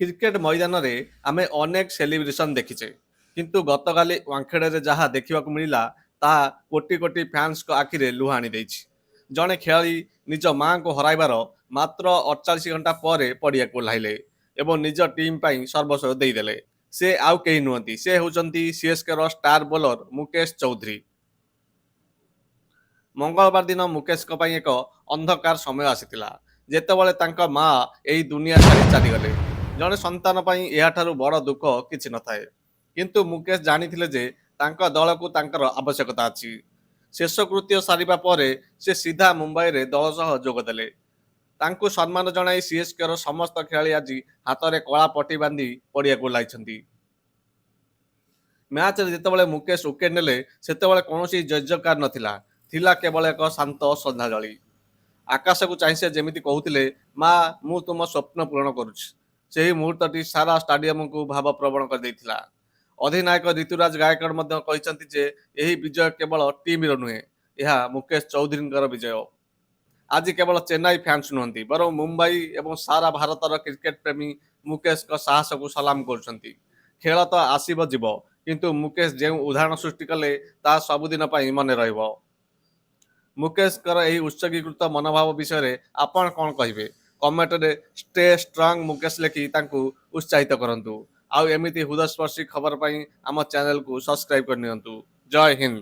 Cricket ମଇଦାନରେ ଆମେ ଅନେକ ସେଲିବ୍ରେସନ୍ ଦେଖିଛେ, କିନ୍ତୁ ଗତକାଲି ୱାଙ୍ଗଖେଡ଼େରେ ଯାହା ଦେଖିବାକୁ ମିଳିଲା ତାହା କୋଟି କୋଟି ଫ୍ୟାନ୍ସଙ୍କ ଆଖିରେ ଲୁହ ଆଣିଦେଇଛି। ଜଣେ ଖେଳାଳି ନିଜ ମାଆଙ୍କୁ ହରାଇବାର ମାତ୍ର 48 ଘଣ୍ଟା ପରେ ପଡ଼ିଆକୁ ଓହ୍ଲାଇଲେ ଏବଂ ନିଜ ଟିମ୍ ପାଇଁ ସର୍ବସ୍ୱ ଦେଇଦେଲେ। ସେ ଆଉ କେହି ନୁହନ୍ତି, ସେ ହେଉଛନ୍ତି ସିଏସ୍କେର ଷ୍ଟାର ବୋଲର ମୁକେଶ ଚୌଧୁରୀ। ମଙ୍ଗଳବାର ଦିନ ମୁକେଶଙ୍କ ପାଇଁ ଏକ ଅନ୍ଧକାର ସମୟ ଆସିଥିଲା, ଯେତେବେଳେ ତାଙ୍କ ମା ଏହି ଦୁନିଆ ଛାଡ଼ି ଚାଲିଗଲେ। ଜଣେ ସନ୍ତାନ ପାଇଁ ଏହାଠାରୁ ବଡ଼ ଦୁଃଖ କିଛି ନଥାଏ, କିନ୍ତୁ ମୁକେଶ ଜାଣିଥିଲେ ଯେ ତାଙ୍କ ଦଳକୁ ତାଙ୍କର ଆବଶ୍ୟକତା ଅଛି। ଶେଷକୃତ୍ୟ ସାରିବା ପରେ ସେ ସିଧା ମୁମ୍ବାଇରେ ଦଳ ସହ ଯୋଗଦେଲେ। ତାଙ୍କୁ ସମ୍ମାନ ଜଣାଇ ସିଏସ୍କେର ସମସ୍ତ ଖେଳାଳି ଆଜି ହାତରେ କଳା ପଟି ବାନ୍ଧି ପଡ଼ିଆକୁ ଓହ୍ଲାଇଛନ୍ତି। ମ୍ୟାଚରେ ଯେତେବେଳେ ମୁକେଶ ୱିକେଟ୍ ନେଲେ, ସେତେବେଳେ କୌଣସି ଜୟଜୟକାର ନଥିଲା, ଥିଲା କେବଳ ଏକ ଶାନ୍ତ ଶ୍ରଦ୍ଧାଞ୍ଜଳି। ଆକାଶକୁ ଚାହିଁ ସେ ଯେମିତି କହୁଥିଲେ, ମା, ମୁଁ ତୁମ ସ୍ୱପ୍ନ ପୂରଣ କରୁଛି। ସେହି ମୁହୂର୍ତ୍ତଟି ସାରା ଷ୍ଟାଡିୟମକୁ ଭାବପ୍ରବଣ କରିଦେଇଥିଲା। ଅଧିନାୟକ ରିତୁରାଜ ଗାୟକଡ଼ ମଧ୍ୟ କହିଛନ୍ତି ଯେ ଏହି ବିଜୟ କେବଳ ଟିମ୍ର ନୁହେଁ, ଏହା ମୁକେଶ ଚୌଧୁରୀଙ୍କର ବିଜୟ। ଆଜି କେବଳ ଚେନ୍ନାଇ ଫ୍ୟାନ୍ସ ନୁହନ୍ତି, ବରଂ ମୁମ୍ବାଇ ଏବଂ ସାରା ଭାରତର କ୍ରିକେଟ ପ୍ରେମୀ ମୁକେଶଙ୍କ ସାହସକୁ ସଲାମ କରୁଛନ୍ତି। ଖେଳ ତ ଆସିବ ଯିବ, କିନ୍ତୁ ମୁକେଶ ଯେଉଁ ଉଦାହରଣ ସୃଷ୍ଟି କଲେ ତାହା ସବୁଦିନ ପାଇଁ ମନେ ରହିବ। ମୁକେଶଙ୍କର ଏହି ଉତ୍ସର୍ଗୀକୃତ ମନୋଭାବ ବିଷୟରେ ଆପଣ କ'ଣ କହିବେ? କମେଣ୍ଟରେ ଷ୍ଟେ ଷ୍ଟ୍ରଙ୍ଗ ମୁକେଶ ଲେଖି ତାଙ୍କୁ ଉତ୍ସାହିତ କରନ୍ତୁ। ଆଉ ଏମିତି ହୃଦୟସ୍ପର୍ଶୀ ଖବର ପାଇଁ ଆମ ଚ୍ୟାନେଲକୁ ସବସ୍କ୍ରାଇବ୍ କରିନିଅନ୍ତୁ। ଜୟ ହିନ୍ଦ।